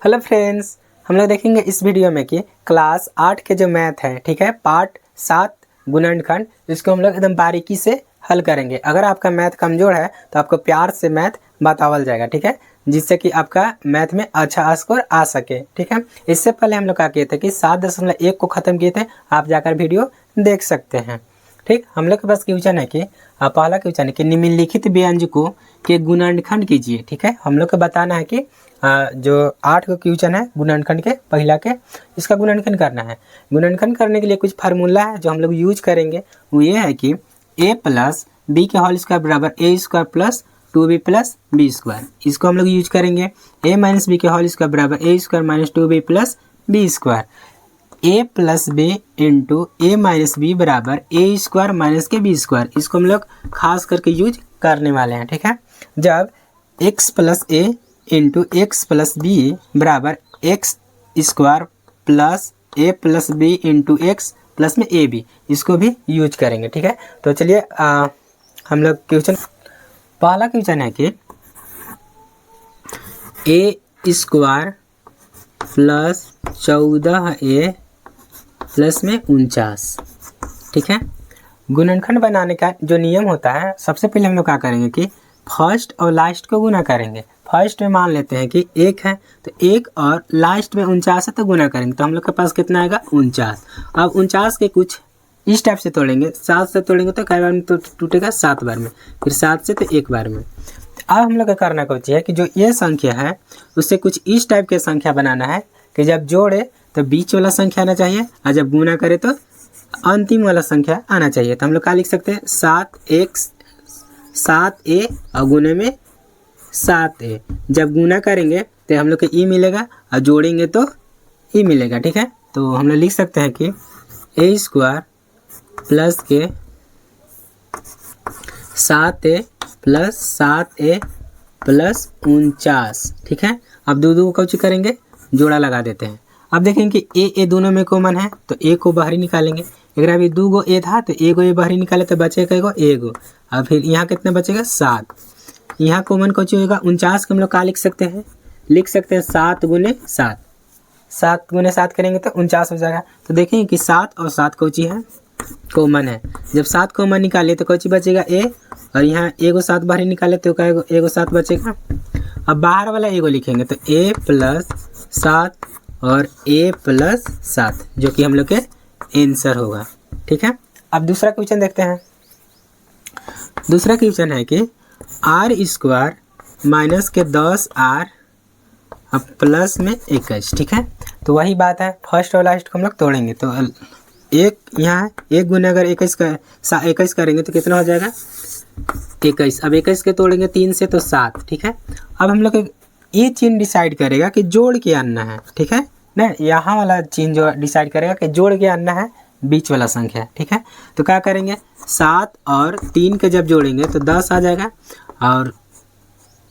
Hello friends, हम लोग देखेंगे इस वीडियो में कि क्लास 8 के जो मैथ है, ठीक है, पार्ट 7 गुणनखंड, इसको हम लोग एकदम बारीकी से हल करेंगे। अगर आपका मैथ कमज़ोर है तो आपको प्यार से मैथ बतावल जाएगा, ठीक है, जिससे कि आपका मैथ में अच्छा स्कोर आ सके, ठीक है। इससे पहले हम लोग क्या किए थे कि 7.1 को ख़त्म किए थे, आप जाकर वीडियो देख सकते हैं, ठीक। हम लोग के पास क्वेश्चन है कि पहला क्वेश्चन है कि निम्नलिखित व्यंजकों के गुणनखंड कीजिए, ठीक है। हम लोग को बताना है कि जो 8 का क्वेश्चन है गुणनखंड के पहला के, इसका गुणनखंड करना है। गुणनखंड करने के लिए कुछ फार्मूला है जो हम लोग यूज करेंगे, वो ये है कि a प्लस बी के होल स्क्वायर बराबर A square plus 2b plus B square. इसको हम लोग यूज करेंगे। a माइनस बी के होल स्क्वायर बराबर A square minus 2b plus B square. a plus B into A minus B बराबर A square minus के B square. इसको हम लोग खास करके यूज करने वाले हैं, ठीक है। जब x plus A into X plus B बराबर X square plus A plus B into X plus में ए बी, इसको भी यूज करेंगे, ठीक है। तो चलिए हम लोग क्वेश्चन, पहला क्वेश्चन है कि A square plus 14a plus में 49, ठीक है। गुणनखंड बनाने का जो नियम होता है, सबसे पहले हम लोग क्या करेंगे कि फर्स्ट और लास्ट को गुना करेंगे। फर्स्ट में मान लेते हैं कि 1 है तो 1 और लास्ट में 49 है तो गुना करेंगे, तो हम लोग के पास कितना आएगा 49। अब 49 के कुछ इस टाइप से तोड़ेंगे, 7 से तोड़ेंगे तो कई बार में तो टूटेगा 7 बार में, फिर 7 से तो 1 बार में। अब हम लोग का करना कुछ है कि जो ये संख्या है उससे कुछ इस टाइप के संख्या बनाना है कि जब जोड़े तो बीच वाला संख्या आना चाहिए और जब गुना करे तो अंतिम वाला संख्या आना चाहिए। तो हम लोग क्या लिख सकते हैं 7a और गुने में 7a। जब गुना करेंगे तो हम लोग को ई मिलेगा और जोड़ेंगे तो ई मिलेगा, ठीक है। तो हम लोग लिख सकते हैं कि ए स्क्वायर प्लस के 7a प्लस 7a प्लस 49, ठीक है। अब दो को कुछ करेंगे, जोड़ा लगा देते हैं। अब देखेंगे कि ए दोनों में कॉमन है तो ए को बाहर निकालेंगे। अगर अभी 2 गो ए था तो एगो ए बाहर निकाले तो बचेगा एगो। अब फिर यहाँ कितना बचेगा 7। यहाँ कॉमन कौन होगा 49 को हम लोग क्या लिख सकते हैं, 7 गुने 7। 7 गुने 7 करेंगे तो 49 हो जाएगा। तो देखेंगे कि 7 और 7 कौची है कॉमन है। जब 7 कॉमन निकाले तो कौची बचेगा ए, और यहाँ एगो 7 बाहर निकाले तो एगो 7 बचेगा। अब बाहर वाला एगो लिखेंगे तो ए प्लस 7 और ए प्लस 7, जो कि हम लोग के आंसर होगा, ठीक है। अब दूसरा क्वेश्चन देखते हैं। दूसरा क्वेश्चन है कि आर स्क्वायर माइनस के 10r अब प्लस में 21, ठीक है। तो वही बात है, फर्स्ट और लास्ट को हम लोग तोड़ेंगे तो एक यहाँ एक गुना अगर 21 करेंगे तो कितना हो जाएगा 21। अब 21 के तोड़ेंगे 3 से तो 7, ठीक है। अब हम लोग ये चीज़ डिसाइड करेगा कि जोड़ के आना है, ठीक है ना। यहाँ वाला चीज़ जो डिसाइड करेगा कि जोड़ के आना है बीच वाला संख्या, ठीक है। तो क्या करेंगे 7 और 3 के जब जोड़ेंगे तो 10 आ जाएगा, और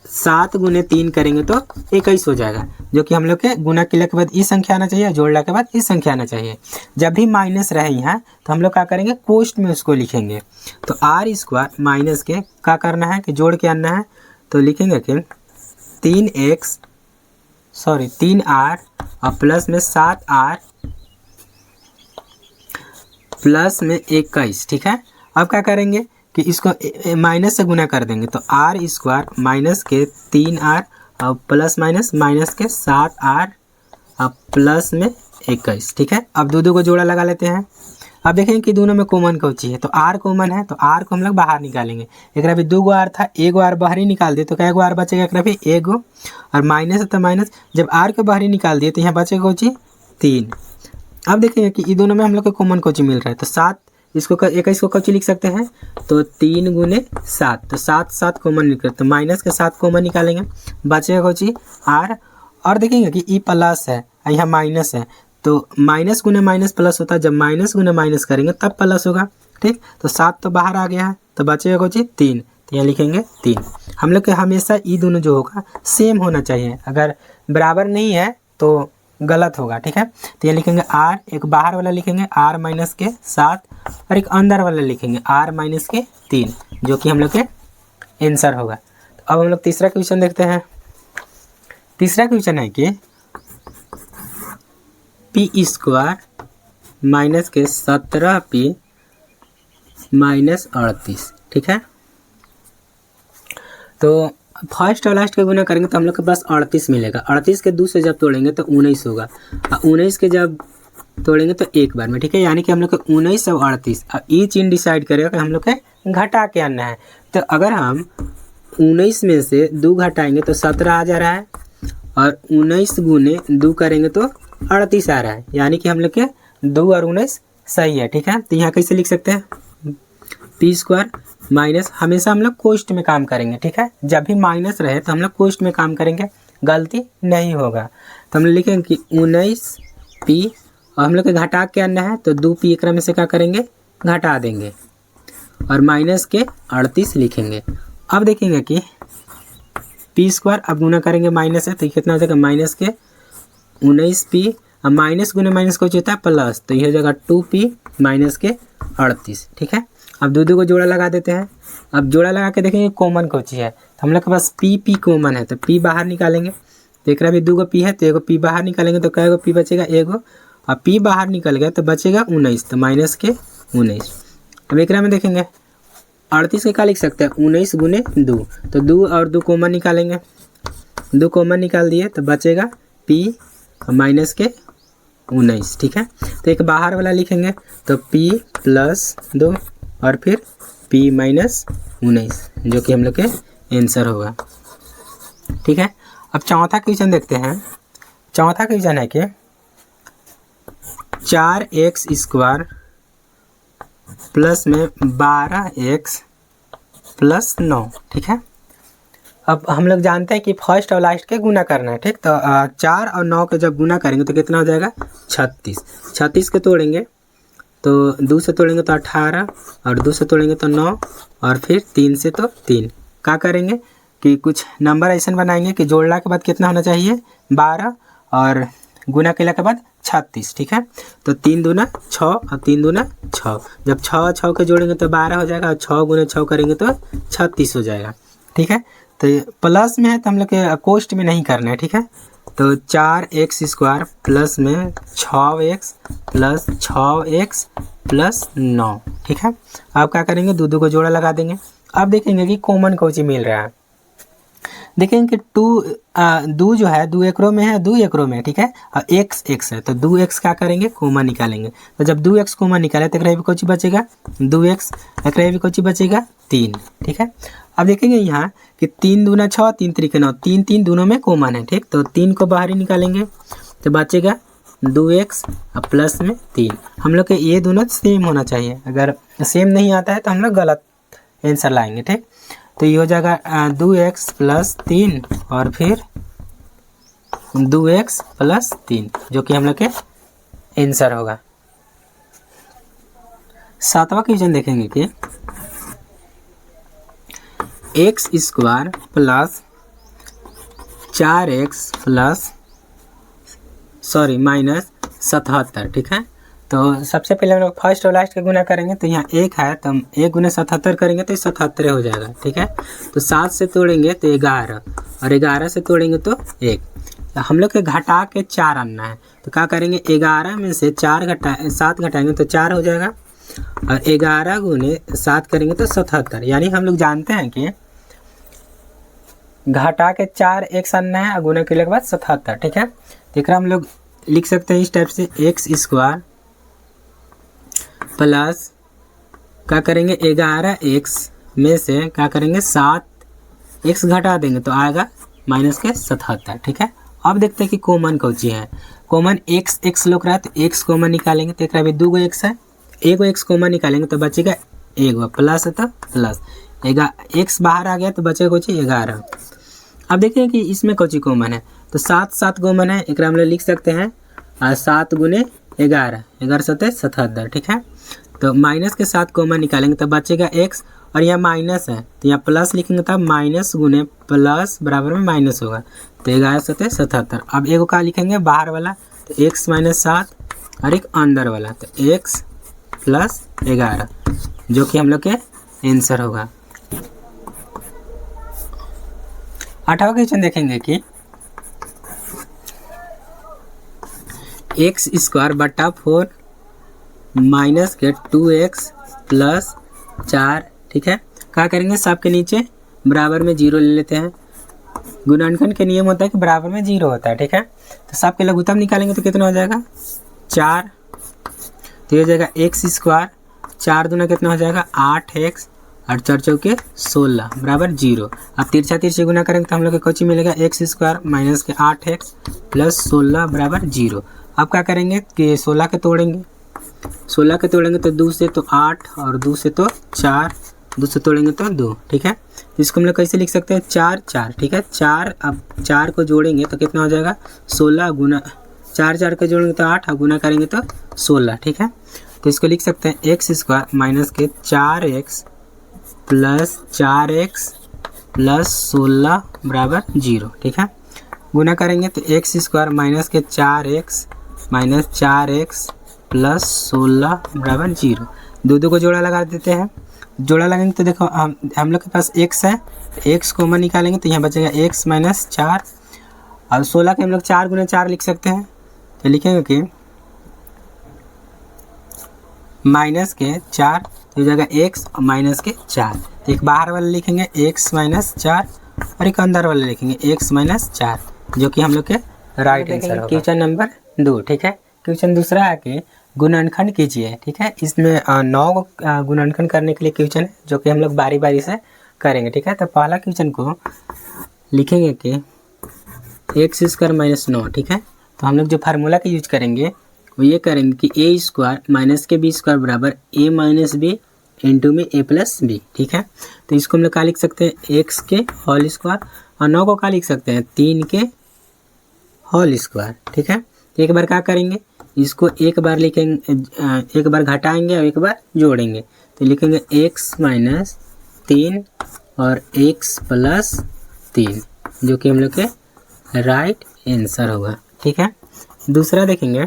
7 गुने 3 करेंगे तो 21 हो जाएगा, जो कि हम लोग के गुना किले के बाद ये संख्या आना चाहिए, जोड़ने के बाद ये संख्या आना चाहिए। जब भी माइनस रहे यहाँ तो हम लोग क्या करेंगे कोष्ट में उसको लिखेंगे। तो आर स्क्वायर माइनस के क्या करना है कि जोड़ के आना है, तो लिखेंगे कि 3r और प्लस में 7r प्लस में 21, ठीक है। अब क्या करेंगे कि इसको माइनस से गुना कर देंगे तो आर स्क्वायर माइनस के 3r और प्लस माइनस माइनस के 7r और प्लस में 21, ठीक है। अब दो को जोड़ा लगा लेते हैं। अब देखेंगे कि दोनों में कॉमन कौची है, तो r कॉमन है तो r को हम लोग बाहर निकालेंगे। एक भी 2 गो r था, एगो r बाहर ही निकाल दिए तो क्या गो r बचेगा, एक भी एगो, और माइनस है तो माइनस, जब r को बाहर ही निकाल दिए तो यहाँ बचेगा कौची 3। अब देखेंगे कि ये दोनों में हम लोग को कॉमन कौची मिल रहा है, तो 7 इसको 21 को कौची लिख सकते हैं, तो 3 गुने 7, तो 7 कॉमन निकले तो माइनस के 7 कॉमन निकालेंगे, बचेगा कौची r। और देखेंगे कि ई प्लस है यहाँ माइनस है, तो माइनस गुने माइनस प्लस होता है, जब माइनस गुने माइनस करेंगे तब प्लस होगा, ठीक। तो 7 तो बाहर आ गया है तो बचेगा कौची 3, तो यहाँ लिखेंगे 3। हम लोग के हमेशा ये दोनों जो होगा सेम होना चाहिए, अगर बराबर नहीं है तो गलत होगा, ठीक है। तो ये लिखेंगे r, एक बाहर वाला लिखेंगे r माइनस के 7 और एक अंदर वाला लिखेंगे r माइनस के 3, जो कि हम लोग के आंसर होगा। तो अब हम लोग तीसरा क्वेश्चन देखते हैं। तीसरा क्वेश्चन है कि पी स्क्वायर माइनस के 17p माइनस 38, ठीक है। तो फर्स्ट और लास्ट के गुना करेंगे तो हम लोग के पास 38 मिलेगा। 38 के 2 से जब तोड़ेंगे तो 19 होगा, और 19 के जब तोड़ेंगे तो एक बार में, ठीक है। यानी कि हम लोग को 19 और 38, अब ये चीज डिसाइड करेगा कि हम लोग के घटा के आना है। तो अगर हम 19 में से 2 घटाएंगे तो 17 आ जा रहा है, और 19 गुने 2 करेंगे तो 38 आ रहा है। यानी कि हम लोग के 2 और 19 सही है, ठीक है। तो यहाँ कैसे लिख सकते हैं, पी स्क्वायर माइनस, हमेशा हम लोग कोष्ट में काम करेंगे, ठीक है। जब भी माइनस रहे तो हम लोग कोष्ट में काम करेंगे, गलती नहीं होगा। तो हम लोग लिखेंगे कि 19p, और हम लोग के घटा के आना है तो 2p एक में से क्या करेंगे, घटा देंगे, और माइनस के 38 लिखेंगे। अब देखेंगे कि पी स्क्वायर अब गुना करेंगे माइनस है तो कितना हो जाएगा, माइनस के 19p, अब माइनस गुने माइनस कुछ होता है प्लस, तो ये हो जाएगा 2p माइनस के 38, ठीक है। अब दो को जोड़ा लगा देते हैं। अब जोड़ा लगा के देखेंगे कॉमन कौन सी है, तो हम लोग के पास पी कॉमन है, तो पी बाहर निकालेंगे। तो एक भी 2 पी है तो एगो पी बाहर निकालेंगे तो कई पी बचेगा, एगो, और पी बाहर निकल गया तो बचेगा 19, तो माइनस के 19। अब एक में देखेंगे 38 के क्या लिख सकते हैं, 19 गुने 2, तो 2 और 2 कॉमन निकालेंगे, 2 कॉमन निकाल दिए तो बचेगा पी माइनस के 19, ठीक है। तो एक बाहर वाला लिखेंगे तो p प्लस 2 और फिर p माइनस 19, जो कि हम लोग के आंसर होगा, ठीक है। अब चौथा क्वेश्चन देखते हैं। चौथा क्वेश्चन है कि 4x स्क्वायर प्लस में 12x प्लस 9, ठीक है। अब हम लोग जानते हैं कि फर्स्ट और लास्ट के गुना करना है, ठीक। तो 4 और 9 के जब गुना करेंगे तो कितना हो जाएगा, 36। 36 के तोड़ेंगे तो 2 से तोड़ेंगे तो 18, और 2 से तोड़ेंगे तो 9, और फिर 3 से तो 3। क्या करेंगे कि कुछ नंबर ऐसा बनाएंगे कि जोड़ने के बाद कितना होना चाहिए, 12, और गुना के के बाद 36, ठीक है। तो 3 दूना 6 और 3 दूना 6, जब 6 और 6 के जोड़ेंगे तो 12 हो जाएगा, और 6 गुने 6 करेंगे तो 36 हो जाएगा, ठीक है। तो प्लस में है तो हम लोग के कोष्ट में नहीं करना है, ठीक है। तो 4x स्क्वायर प्लस में 6x प्लस 6x प्लस 9, ठीक है। अब क्या करेंगे, 2 को जोड़ा लगा देंगे। अब देखेंगे कि कॉमन कौन सी मिल रहा है। देखेंगे कि 2 जो है 2 एकरों में है, 2 एकरों में, ठीक है, और x है तो 2x क्या करेंगे, कॉमन निकालेंगे। तो जब 2x कॉमन निकाले तो एक कौन बचेगा, 2x, एक कौन बचेगा 3, ठीक है। अब देखेंगे यहाँ कि 3 दूना 6, 3 त्रिके 9, 3 3 दोनों में कॉमन है, ठीक। तो 3 को बाहर ही निकालेंगे तो बचेगा 2x और प्लस में 3। हम लोग के ये दोनों सेम होना चाहिए, अगर सेम नहीं आता है तो हम लोग गलत आंसर लाएंगे, ठीक। तो ये हो जाएगा 2x प्लस 3 और फिर 2x प्लस 3, जो कि हम लोग के आंसर होगा। 7वां क्वेश्चन देखेंगे कि x square plus 4x plus minus 77, ठीक है। तो सबसे पहले हम लोग फर्स्ट और लास्ट का गुना करेंगे। तो यहाँ 1 है तो हम 1 गुने 77 करेंगे तो 77 हो जाएगा, ठीक है। तो 7 से तोड़ेंगे तो 11, और 11 से तोड़ेंगे तो 1। तो हम लोग के घटा के 4 आना है, तो क्या करेंगे, 11 में से 7 घटाएंगे तो 4 हो जाएगा, और 11 गुने 7 करेंगे तो 77। यानी हम लोग जानते हैं कि घटा के 4 एक आना है और गुना के बाद 77, ठीक है। तो हम लोग लिख सकते हैं इस टाइप से, x स्क्वायर प्लस क्या करेंगे, 11x में से क्या करेंगे 7x घटा देंगे तो आएगा माइनस के 77, ठीक है। अब देखते हैं कि कॉमन कौन सी है। कॉमन x लोग रहा है तो x कॉमन निकालेंगे तो एक 2 गो x है, 1 गो x कॉमन निकालेंगे तो बचेगा 1 गो, प्लस है तो प्लस, x बाहर आ गया तो बचेगा कुछ 11। अब देखिए कि इसमें कौन सी कॉमन है, तो 7 कॉमन है, एक हम लोग लिख सकते हैं 7 गुने 11, 11 7 77, ठीक है। तो माइनस के 7 कॉमन निकालेंगे तो बचेगा x, और यहाँ माइनस है तो यहाँ प्लस लिखेंगे तब माइनस गुने प्लस बराबर में माइनस होगा, तो 11 7 77। अब एगो का लिखेंगे बाहर वाला, तो x माइनस 7, और एक अंदर वाला, तो x प्लस 11, जो कि हम लोग के आंसर होगा। 8वां क्वेश्चन देखेंगे कि एक्स स्क्वायर बटा 4 माइनस के 2x प्लस 4, ठीक है। क्या करेंगे, सब के नीचे बराबर में 0 ले लेते हैं। गुणनखंड के नियम होता है कि बराबर में 0 होता है, ठीक है। तो सब के लघुत्तम निकालेंगे तो कितना हो जाएगा 4, तो ये हो जाएगा एक्स स्क्वायर, 4 दूना कितना हो जाएगा 8x और 4 चौके 16 बराबर 0। अब तिरछा तिरछे गुना करेंगे तो हम लोग को कोची मिलेगा एक्स स्क्वायर माइनस के 8x प्लस 16 बराबर 0। अब क्या करेंगे कि 16 के तोड़ेंगे, 16 के तोड़ेंगे तो 2 से तो 8 और 2 से तो 4, 2 से तोड़ेंगे तो 2, ठीक है। तो इसको हम लोग कैसे लिख सकते हैं 4 4, ठीक है। 4, अब 4 को जोड़ेंगे तो कितना हो जाएगा 16 गुना 4 4 को जोड़ेंगे तो 8 और गुना करेंगे तो 16, ठीक है। तो इसको लिख सकते हैं एक्स स्क्वायर माइनस के 4x प्लस 4x प्लस 16 बराबर 0, ठीक है। गुना करेंगे तो एक्स स्क्वायर माइनस के 4x माइनस 4x प्लस 16 बराबर 0। दो को जोड़ा लगा देते हैं। जोड़ा लगाएंगे तो देखो हम लोग के पास x है, x कॉमन निकालेंगे तो यहाँ बचेगा x माइनस 4 और 16 के हम लोग 4 गुना 4 लिख सकते हैं। तो लिखेंगे कि माइनस के 4 तो हो जाएगा x और माइनस के 4, तो एक बाहर वाला लिखेंगे x माइनस 4 और एक अंदर वाला लिखेंगे x माइनस 4, जो कि हम लोग के राइट आंसर होगा। क्वेश्चन नंबर 2, ठीक है। क्वेश्चन दूसरा है कि गुणनखंड कीजिए, ठीक है। इसमें 9 गुणनखंड करने के लिए क्वेश्चन है जो कि हम लोग बारी बारी से करेंगे, ठीक है। तो पहला क्वेश्चन को लिखेंगे कि एक्स स्क्वायर माइनस 9, ठीक है। तो हम लोग जो फार्मूला का यूज करेंगे वो ये करेंगे कि ए स्क्वायर माइनस के बी स्क्वायर बराबर ए माइनस बी इंटू में ए प्लस बी, ठीक है। तो इसको हम लोग क्या लिख सकते हैं एक्स के होल स्क्वायर और 9 को क्या लिख सकते हैं 3 के होल स्क्वायर, ठीक है। तो एक बार क्या करेंगे इसको एक बार लिखेंगे, एक बार घटाएंगे और एक बार जोड़ेंगे तो लिखेंगे x माइनस 3 और x प्लस 3, जो कि हम लोग के राइट आंसर होगा, ठीक है। दूसरा देखेंगे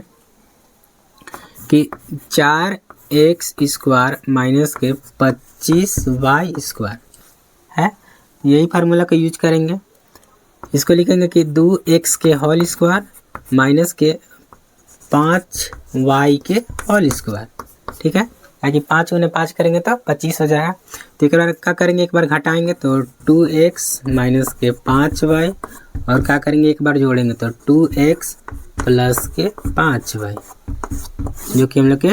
कि 4x स्क्वायर माइनस के 25y स्क्वायर है, यही फार्मूला का यूज करेंगे। इसको लिखेंगे कि 2x के होल स्क्वायर माइनस के 5y के होल स्क्वायर, ठीक है। यानी 5 गुना 5 करेंगे तो 25 हो जाएगा। तो एक बार क्या करेंगे एक बार घटाएंगे तो 2x माइनस के 5y और क्या करेंगे एक बार जोड़ेंगे तो 2x प्लस के 5y, जो कि हम लोग के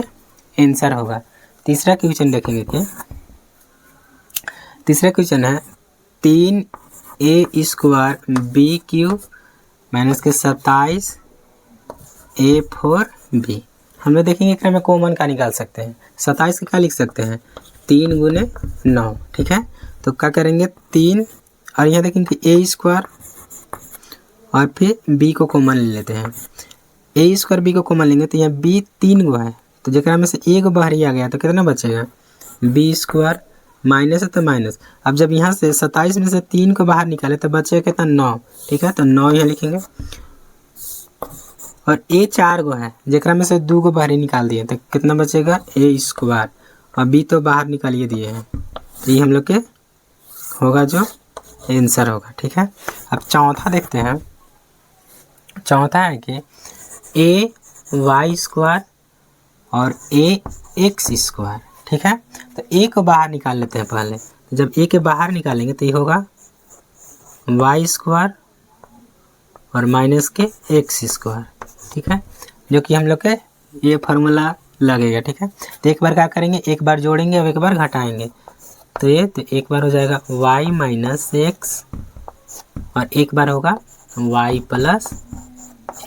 आंसर होगा। तीसरा क्वेश्चन देखेंगे कि तीसरा क्वेश्चन है 3a square B cube minus के 27 a4b। हम लोग देखेंगे कि हमें कॉमन का निकाल सकते हैं। 27 का क्या लिख सकते हैं 3 गुने 9, ठीक है। तो क्या करेंगे 3 और यहाँ देखेंगे कि a स्क्वायर और फिर b को कॉमन ले लेते हैं। a स्क्वायर b को कॉमन लेंगे तो यहाँ b 3 गो है तो जरा में से एक बाहर ही आ गया तो कितना बचेगा b स्क्वायर माइनस है तो माइनस। अब जब यहाँ से 27 में से 3 को बाहर निकाले तो बचेगा कितना 9, ठीक है। तो 9 यहाँ लिखेंगे और a 4 गो है जरा में से 2 को बाहर ही निकाल दिए तो कितना बचेगा a स्क्वायर और b तो बाहर निकालिए दिए हैं, तो ये हम लोग के होगा जो आंसर होगा, ठीक है। अब चौथा देखते हैं। चौथा है कि a y स्क्वायर और a x स्क्वायर, ठीक है। तो a को बाहर निकाल लेते हैं पहले। तो जब a के बाहर निकालेंगे तो ये होगा y स्क्वायर और माइनस के x स्क्वायर, ठीक है, जो कि हम लोग के ये फार्मूला लगेगा, ठीक है। तो एक बार क्या करेंगे एक बार जोड़ेंगे और एक बार घटाएंगे तो ये तो एक बार हो जाएगा y माइनस एक्स और एक बार होगा y प्लस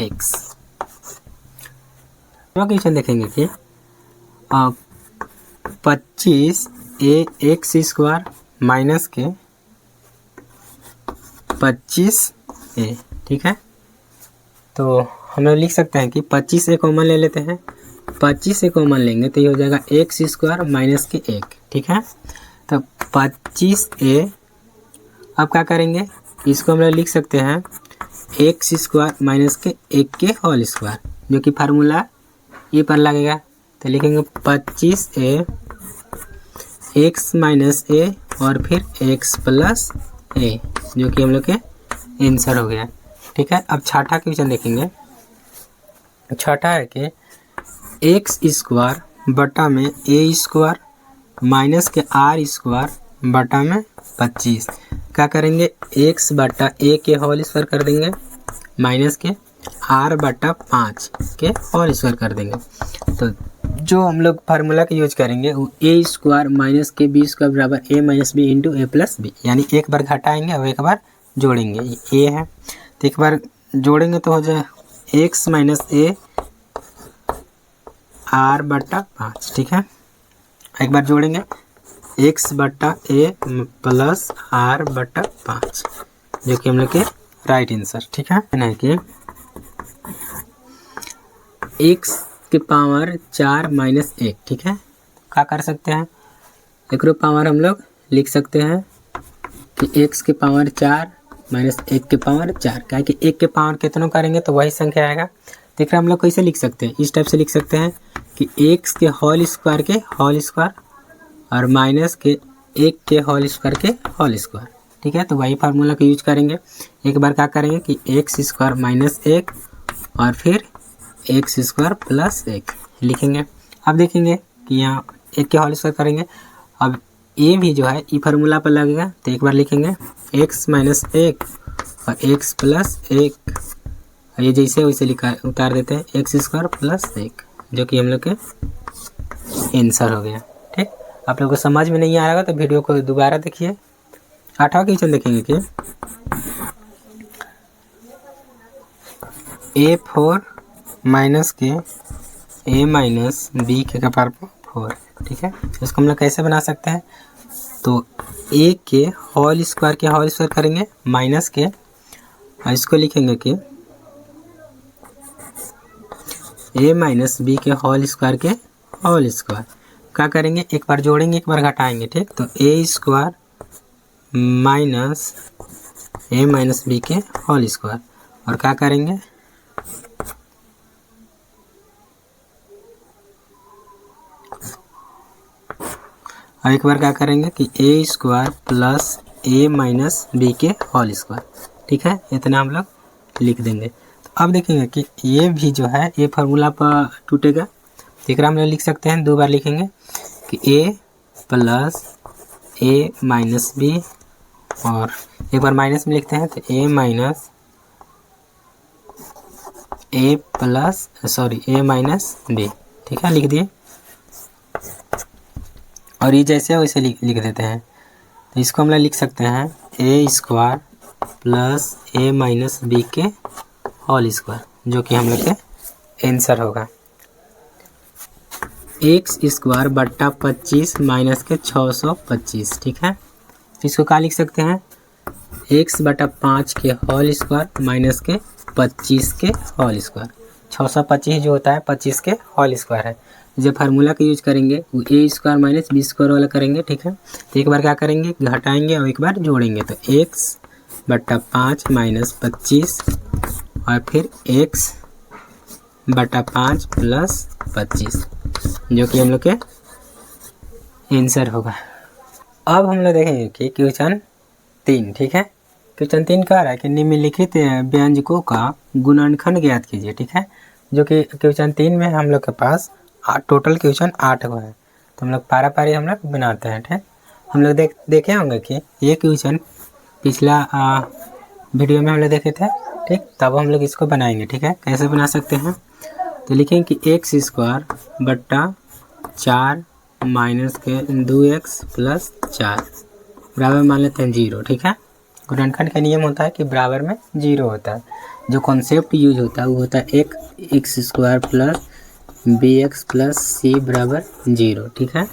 एक्स। क्वेश्चन देखेंगे कि 25 a एक्स स्क्वायर माइनस के 25 a, ठीक है। तो हम लोग लिख सकते हैं कि 25 a कॉमन ले लेते हैं। 25 a कॉमन लेंगे तो ये हो जाएगा एक्स स्क्वायर माइनस के 1, ठीक है। तो 25 a अब क्या करेंगे इसको हम लोग लिख सकते हैं एक्स स्क्वायर माइनस के 1 के होल स्क्वायर, जो कि फार्मूला ये पर लगेगा। तो लिखेंगे 25 a एक्स माइनस a और फिर x प्लस a, जो कि हम लोग के आंसर हो गया, ठीक है। अब छठा क्वेश्चन देखेंगे छठा है कि एक्स स्क्वायर बटा में ए स्क्वायर माइनस के आर स्क्वायर बटा में 25। क्या करेंगे, एक्स बटा ए के होल स्क्वायर कर देंगे माइनस के आर बटा 5 के होल स्क्वायर कर देंगे। तो जो हम लोग फार्मूला का यूज करेंगे वो ए स्क्वायर माइनस के बी स्क्वायर बराबर ए माइनस बी इंटू ए प्लस बी, यानी एक बार घटाएंगे और एक बार जोड़ेंगे। ये ए है तो एक बार जोड़ेंगे तो हो जाए एक्स माइनस ए आर बटा 5, ठीक है। एक बार जोड़ेंगे एक्स बटा ए प्लस आर बटा 5, जो कि हम लोग के राइट आंसर, ठीक है ना। कि एक्स के पावर 4 माइनस 1, ठीक है। क्या कर सकते हैं, एक पावर हम लोग लिख सकते हैं कि एक्स के पावर 4 माइनस 1 के पावर 4, क्या है कि 1 के पावर कितनों करेंगे तो वही संख्या आएगा। देख रहे हम लोग कैसे लिख सकते हैं, इस टाइप से लिख सकते हैं कि एक्स के होल स्क्वायर के होल स्क्वायर और माइनस के 1 के होल स्क्वायर के होल स्क्वायर, ठीक है। तो वही फार्मूला का यूज करेंगे। एक बार क्या करेंगे कि एक्स स्क्वायर माइनस 1 और फिर एक्स स्क्वायर प्लस 1 लिखेंगे। अब देखेंगे कि यहाँ 1 के होल स्क्वायर करेंगे, अब ये भी जो है ये फार्मूला पर लगेगा। तो एक बार लिखेंगे एक्स माइनस 1 और एक्स प्लस 1, ये जैसे वैसे लिखा उतार देते हैं एक्स स्क्वायर प्लस 1, जो कि हम लोग के आंसर हो गया, ठीक। आप लोग को समझ में नहीं आ रहा तो वीडियो को दोबारा देखिए। 8वां क्वेश्चन देखेंगे कि A4 माइनस के ए माइनस बी के पावर 4, ठीक है। इसको हम लोग कैसे बना सकते हैं, तो ए के होल स्क्वायर के होल स्क्वायर करेंगे माइनस के, और इसको लिखेंगे कि ए माइनस बी के होल स्क्वायर के होल स्क्वायर। क्या करेंगे, एक बार जोड़ेंगे एक बार घटाएंगे, ठीक। तो ए स्क्वायर माइनस ए माइनस बी के होल स्क्वायर, और क्या करेंगे और एक बार क्या करेंगे कि A square plus A minus B के होल स्क्वायर, ठीक है। इतना हम लोग लिख देंगे। तो अब देखेंगे कि ये भी जो है ये फार्मूला पर टूटेगा। देख रहा हम लोग लिख सकते हैं, 2 बार लिखेंगे कि ए प्लस ए माइनस बी, और एक बार माइनस में लिखते हैं तो ए माइनस ए प्लस ए माइनस बी, ठीक है, लिख दिए। और ये जैसे वैसे लिख देते हैं। तो इसको हम लोग लिख सकते हैं ए स्क्वायर प्लस ए माइनस बी के होल स्क्वायर, जो कि हम लोग के आंसर होगा। एक्स स्क्वायर बट्टा 25 माइनस के 625, ठीक है। तो इसको क्या लिख सकते हैं, एक्स बटा 5 के होल स्क्वायर माइनस के 25 के होल स्क्वायर। 625 जो होता है 25 के होल स्क्वायर है। जो फार्मूला का यूज करेंगे वो ए स्क्वायर माइनस बी स्क्वायर वाला करेंगे, ठीक है। तो एक बार क्या करेंगे, घटाएंगे और एक बार जोड़ेंगे। तो एक्स बटा 5 माइनस 25 और फिर एक्स बटा 5 प्लस 25, जो कि हम लोग के आंसर होगा। अब हम लोग देखेंगे कि क्वेश्चन 3, ठीक है। क्वेश्चन 3 कह रहा है कि निम्नलिखित व्यंजकों का गुणनखंड ज्ञात कीजिए, ठीक है। जो कि क्वेश्चन 3 में हम लोग के पास टोटल क्वेश्चन 8 को है। तो हम लोग पारा पारी हम लोग बनाते हैं, ठीक। हम लोग देखे होंगे कि ये क्वेश्चन पिछला वीडियो में हम लोग देखे थे, ठीक। तब हम लोग इसको बनाएंगे, ठीक है। कैसे बना सकते हैं, तो लिखेंगे कि एक्स स्क्वायर बट्टा 4 माइनस के 2x प्लस 4 बराबर मान लेते हैं 0, ठीक है। गुणनखंड का नियम होता है कि बराबर में 0 होता है। जो कॉन्सेप्ट यूज होता है वो होता है एक X square plus B X plus C बराबर 0, ठीक है।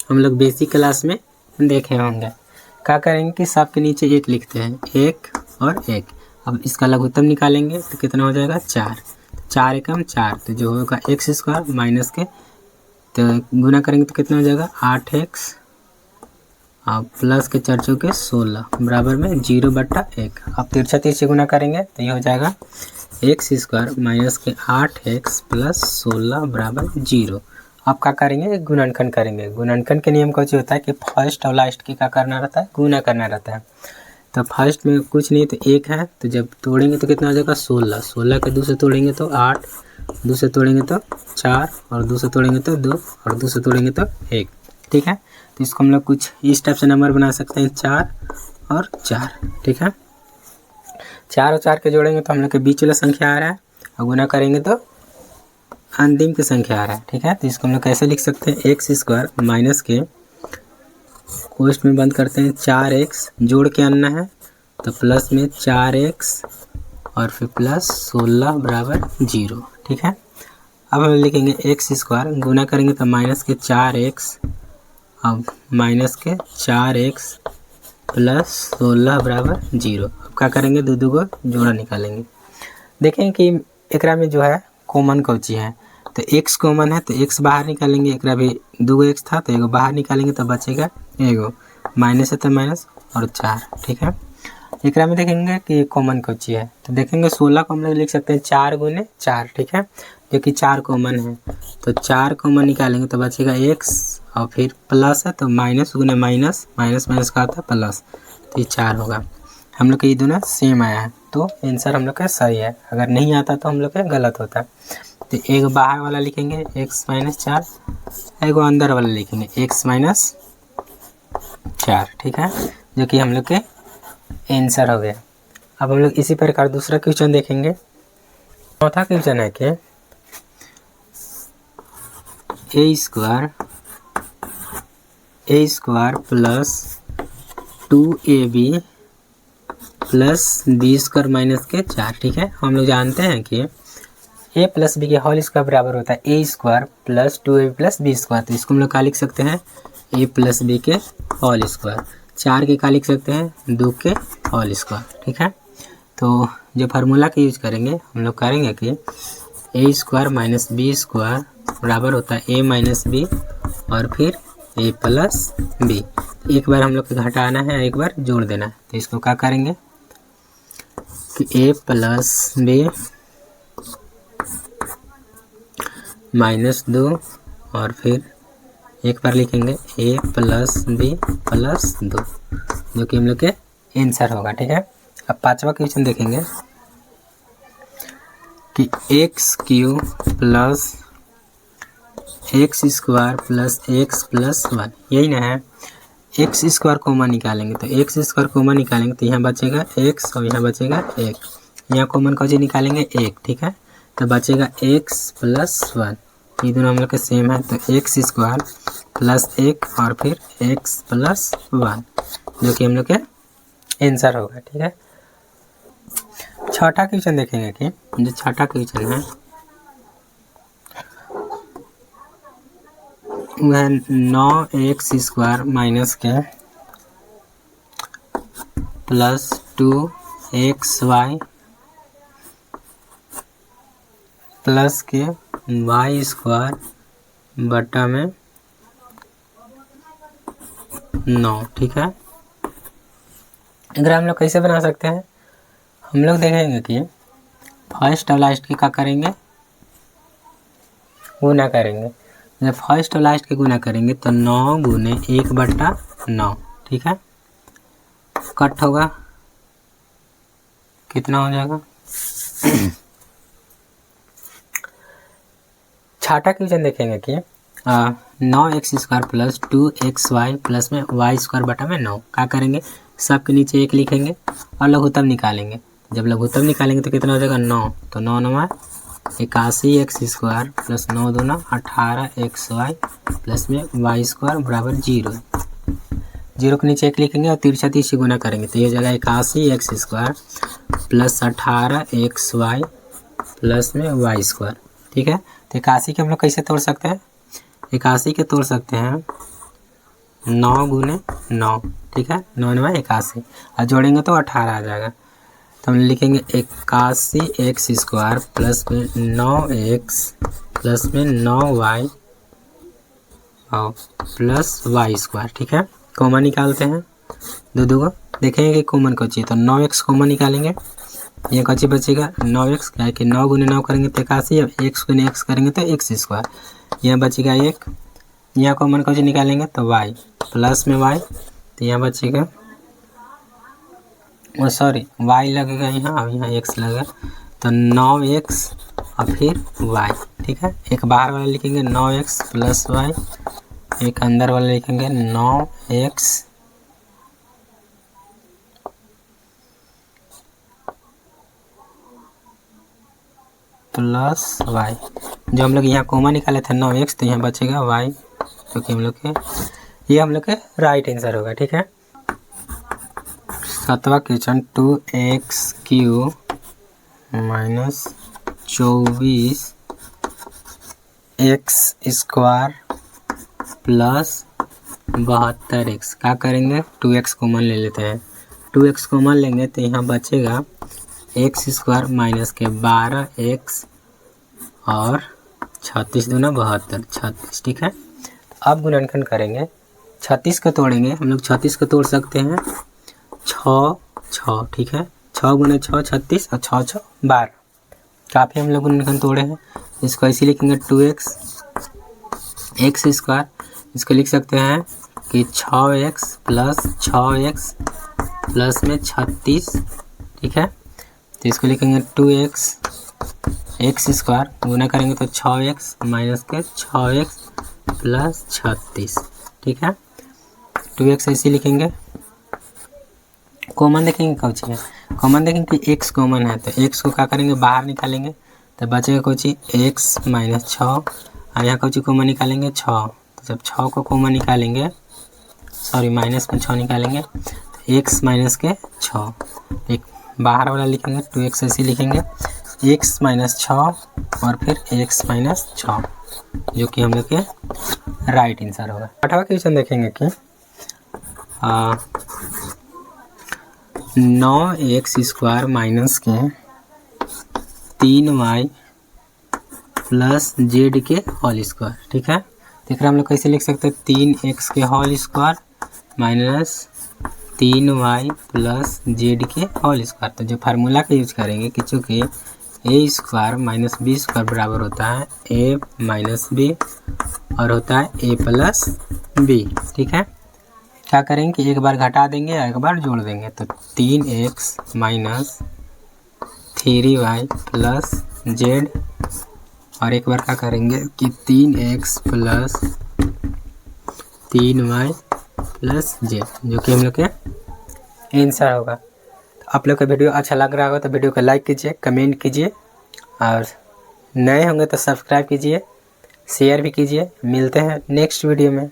हम लोग बेसिक क्लास में देखे होंगे। क्या करेंगे कि सब के नीचे 1 लिखते हैं, 1 और 1। अब इसका लघुत्तम निकालेंगे तो कितना हो जाएगा 4, 4 एकम 4, तो जो होगा एक्स स्क्वायर माइनस के, तो गुना करेंगे तो कितना हो जाएगा 8x और प्लस के 4 चौके 16 बराबर में 0 बट्टा 1। अब तिरछा तिरछे गुना करेंगे तो ये हो जाएगा एक्स स्क्वायर माइनस के 8x प्लस 16 बराबर 0। अब क्या करेंगे, गुणनखंड करेंगे। गुणनखंड के नियम का होता है कि फर्स्ट और लास्ट की क्या करना रहता है, गुना करना रहता है। तो फर्स्ट में कुछ नहीं तो 1 है, तो जब तोड़ेंगे तो कितना आ जाएगा 16। 16 के 2 से तोड़ेंगे तो 8, 2 से तोड़ेंगे तो 4, और 2 से तोड़ेंगे तो 2, और 2 से तोड़ेंगे तो 1। ठीक है, तो इसको हम लोग कुछ इस टाइप से नंबर बना सकते हैं, 4 और 4। ठीक है, 4 और 4 के जोड़ेंगे तो हम लोग के बीच वाला संख्या आ रहा है, और गुना करेंगे तो अंतिम की संख्या आ रहा है। ठीक है, तो इसको हम लोग कैसे लिख सकते हैं, एक्स स्क्वायर माइनस के कोष्ठ में बंद करते हैं 4x, जोड़ के आना है तो प्लस में 4x और फिर प्लस 16 बराबर 0। ठीक है, अब हम लिखेंगे एक्स स्क्वायर, गुना करेंगे तो माइनस के 4x, अब माइनस के 4x प्लस 16 बराबर 0। अब क्या करेंगे, दो को जोड़ा निकालेंगे। देखें कि एकरा में जो है कॉमन कौची है, तो x कॉमन है तो x बाहर निकालेंगे, एकरा भी 2 x था तो एगो बाहर निकालेंगे तो बचेगा एगो, माइनस है तो माइनस और 4। ठीक है, एकरा में देखेंगे कि कॉमन कौची है, तो देखेंगे 16 को हम लोग लिख सकते हैं 4 गुने 4। ठीक है, जो कि 4 कॉमन है, तो 4 कॉमन निकालेंगे तो बचेगा x, और फिर प्लस है तो माइनस गुने माइनस, माइनस माइनस का आता है प्लस, तो ये 4 होगा। हम लोग के ये दोनों सेम आया है, तो आंसर हम लोग का सही है। अगर नहीं आता तो हम लोग का गलत होता है। तो एक बाहर वाला लिखेंगे x माइनस 4, एगो अंदर वाला लिखेंगे x माइनस 4। ठीक है, जो कि हम लोग के आंसर हो गया। अब हम लोग इसी प्रकार दूसरा क्वेश्चन देखेंगे। चौथा क्वेश्चन है कि A square plus 2ab plus B square minus के 4। ठीक है, हम लोग जानते हैं कि a प्लस बी के होल स्क्वायर बराबर होता है A square plus 2ab plus B square. तो इसको हम लोग क्या लिख सकते हैं, a प्लस बी के होल स्क्वायर। 4 के क्या लिख सकते हैं, 2 के होल स्क्वायर। ठीक है, तो जो फार्मूला का यूज करेंगे हम लोग करेंगे कि A square minus B square बराबर होता है a माइनस बी और फिर a प्लस बी। एक बार हम लोग को घटाना है, एक बार जोड़ देना है, तो इसको क्या करेंगे कि a प्लस बी माइनस 2 और फिर एक बार लिखेंगे a प्लस बी प्लस 2, जो कि हम लोग के आंसर होगा। ठीक है, अब पांचवा क्वेश्चन देखेंगे कि x Q plus x square plus x plus 1, यही ना है। एक्स स्क्वायर कॉमन निकालेंगे तो एक्स स्क्वायर कॉमन निकालेंगे तो यहाँ बचेगा एक्स और यहाँ बचेगा 1, यहाँ कॉमन कौन निकालेंगे 1। ठीक है, तो बचेगा एक्स प्लस 1, ये दोनों हम लोग के सेम है, तो एक्स स्क्वायर प्लस 1 और फिर एक्स प्लस 1, जो कि हम लोग के आंसर होगा। ठीक है, छठा क्वेश्चन देखेंगे कि जो छठा क्वेश्चन है वह 9x स्क्वायर माइनस के प्लस 2xy प्लस के वाई स्क्वायर बटा में 9। ठीक है, अगर हम लोग कैसे बना सकते हैं, हम लोग देखेंगे कि फर्स्ट और लास्ट के क्या करेंगे, गुना करेंगे। जब फर्स्ट और लास्ट के गुना करेंगे तो 9 गुने 1 बटा 9। ठीक है, कट होगा, कितना हो जाएगा। छठा क्वेश्चन देखेंगे कि 9x square plus 2xy plus में वाई स्क्वायर बटा में 9, क्या करेंगे, सबके नीचे 1 लिखेंगे और लघुत्तम निकालेंगे। जब लघुत्तम निकालेंगे तो कितना हो जाएगा 9, तो 9 9 81x स्क्वायर प्लस 9 दूना 18xy प्लस में वाई स्क्वायर बराबर 0। 0 के नीचे 1 लिखेंगे और तिरछा तिरछी गुना करेंगे तो ये हो जाएगा 81x square plus 18xy plus में वाई स्क्वायर। ठीक है, तो 81 के हम लोग कैसे तोड़ सकते हैं, 81 के तोड़ सकते हैं 9 गुने 9। ठीक है, 9 9 81 और जोड़ेंगे तो 18 आ जाएगा, तो हम लिखेंगे 81x स्क्वायर प्लस में 9x प्लस में 9y और प्लस वाई स्क्वायर। ठीक है, कॉमन निकालते हैं, दो को देखेंगे कि कॉमन को चाहिए, तो 9x कॉमन निकालेंगे, ये कच्ची बचेगा 9x, क्या कि 9 गुने 9 करेंगे तो 81, अब x गुने x करेंगे तो x स्क्वायर, यहाँ बचेगा 1, यहाँ कॉमन कौन निकालेंगे तो y प्लस में y, तो यहाँ बचेगा सॉरी वाई लगेगा यहाँ, अब यहाँ एक्स लगेगा, तो 9x और फिर y, ठीक है। एक बाहर वाला लिखेंगे 9x प्लस वाई, एक अंदर वाला लिखेंगे 9x प्लस वाई। जो हम लोग यहाँ कॉमन निकाले थे 9x, तो यहाँ बचेगा y, क्योंकि हम लोग के ये हम लोग के राइट आंसर होगा, ठीक है। 7वां question 2x³ minus 24x² plus 72x। क्या करेंगे, 2x कॉमन ले लेते हैं। 2x कॉमन लेंगे तो यहाँ बचेगा x² माइनस के 12x और 36 दूना 72, 36, ठीक है। अब गुणनखंड करेंगे, 36 का तोड़ेंगे हम लोग, 36 का तोड़ सकते हैं 6, 6, ठीक है। 6 गुणे 6 36 और 6 6 12, काफ़ी हम लोग गुणनखंड तोड़े हैं। इसको ऐसे लिखेंगे 2x x², इसको लिख सकते हैं कि 6x प्लस 6x प्लस में 36, ठीक है। तो इसको लिखेंगे 2x x² गुना करेंगे तो 6x माइनस के 6x प्लस 36, ठीक है। 2x ऐसे लिखेंगे। कॉमन देखेंगे कौन सी है, कॉमन देखेंगे कि x कॉमन है, तो x को क्या करेंगे, बाहर निकालेंगे, तो बचेगा कौन सी x माइनस 6, और यहाँ कौन सी कॉमन निकालेंगे 6, तो जब 6 को कॉमन निकालेंगे, सॉरी माइनस में 6 निकालेंगे, तो x माइनस के 6, एक बाहर वाला लिखेंगे 2x ऐसे लिखेंगे, x माइनस 6 और फिर x माइनस 6, जो कि हम लोग के राइट आंसर होगा। 8वां क्वेश्चन देखेंगे कि 9x² माइनस के 3y प्लस z के होल स्क्वायर, ठीक है। देख रहे हम लोग कैसे लिख सकते हैं, 3x के whole square minus 3y plus z के होल स्क्वायर। तो जो फार्मूला का यूज करेंगे कि चूँकि a² माइनस b² बराबर होता है a माइनस b और होता है a प्लस b, ठीक है। क्या करेंगे कि एक बार घटा देंगे और एक बार जोड़ देंगे, तो 3x minus 3y plus z, और एक बार क्या करेंगे कि 3x plus 3y plus z, जो कि हम लोग के आंसर होगा। तो आप लोग का वीडियो अच्छा लग रहा होगा तो वीडियो को लाइक कीजिए, कमेंट कीजिए, और नए होंगे तो सब्सक्राइब कीजिए, शेयर भी कीजिए। मिलते हैं नेक्स्ट वीडियो में।